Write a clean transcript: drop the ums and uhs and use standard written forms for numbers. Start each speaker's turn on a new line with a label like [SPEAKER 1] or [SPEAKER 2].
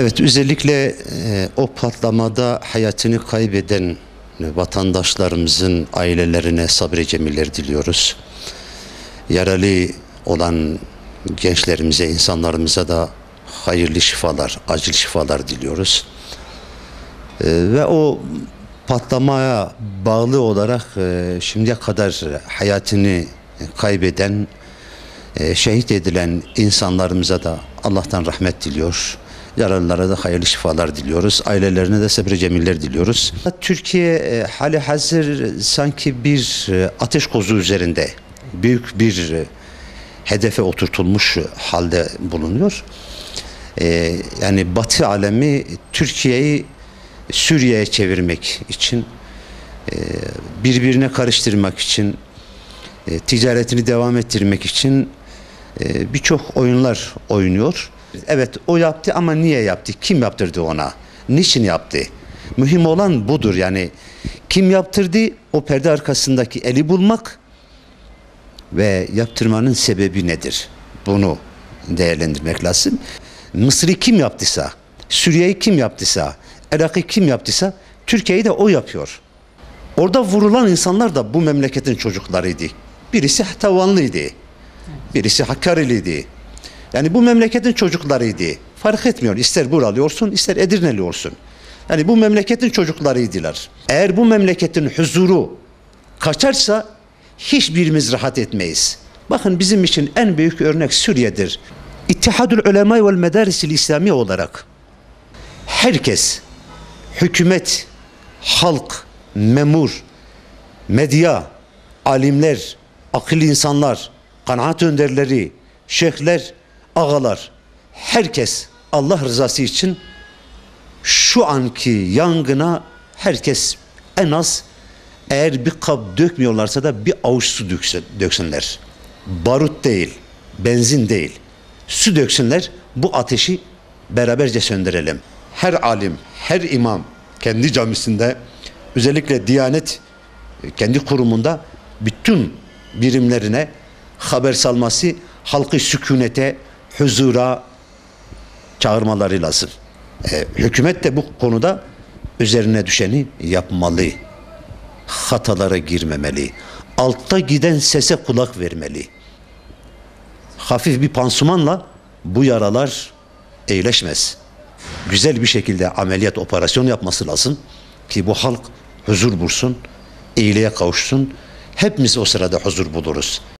[SPEAKER 1] Evet, özellikle o patlamada hayatını kaybeden vatandaşlarımızın ailelerine sabır cemiller diliyoruz. Yaralı olan gençlerimize, insanlarımıza da hayırlı şifalar, acil şifalar diliyoruz. Ve o patlamaya bağlı olarak şimdiye kadar hayatını kaybeden, şehit edilen insanlarımıza da Allah'tan rahmet diliyor. Yaralılara da hayırlı şifalar diliyoruz. Ailelerine de sabır cemiller diliyoruz. Türkiye hali hazır sanki bir ateş kozu üzerinde büyük bir hedefe oturtulmuş halde bulunuyor. Yani Batı alemi Türkiye'yi Suriye'ye çevirmek için, birbirine karıştırmak için, ticaretini devam ettirmek için birçok oyunlar oynuyor. Evet, o yaptı ama niye yaptı? Kim yaptırdı ona? Niçin yaptı? Mühim olan budur. Yani kim yaptırdı? O perde arkasındaki eli bulmak ve yaptırmanın sebebi nedir? Bunu değerlendirmek lazım. Mısır'ı kim yaptıysa, Suriye'yi kim yaptıysa, Irak'ı kim yaptıysa Türkiye'yi de o yapıyor. Orada vurulan insanlar da bu memleketin çocuklarıydı. Birisi Tavanlıydı, birisi Hakkari'liydi. Yani bu memleketin çocuklarıydı. Fark etmiyor. İster buralı olsun, ister Edirneli olsun. Yani bu memleketin çocuklarıydılar. Eğer bu memleketin huzuru kaçarsa hiçbirimiz rahat etmeyiz. Bakın, bizim için en büyük örnek Suriye'dir. İttihadül Ulema vel Medarisil İslami olarak herkes, hükümet, halk, memur, medya, alimler, akıllı insanlar, kanaat önderleri, şeyhler, ağalar, herkes Allah rızası için şu anki yangına herkes en az, eğer bir kap dökmüyorlarsa da bir avuç su döksünler. Barut değil, benzin değil, su döksünler, bu ateşi beraberce söndürelim. Her alim, her imam kendi camisinde, özellikle Diyanet kendi kurumunda bütün birimlerine haber salması, halkı sükunete, huzura çağırmaları lazım. Hükümet de bu konuda üzerine düşeni yapmalı. Hatalara girmemeli. Altta giden sese kulak vermeli. Hafif bir pansumanla bu yaralar iyileşmez. Güzel bir şekilde ameliyat, operasyon yapması lazım ki bu halk huzur bulsun, iyiliğe kavuşsun. Hepimiz o sırada huzur buluruz.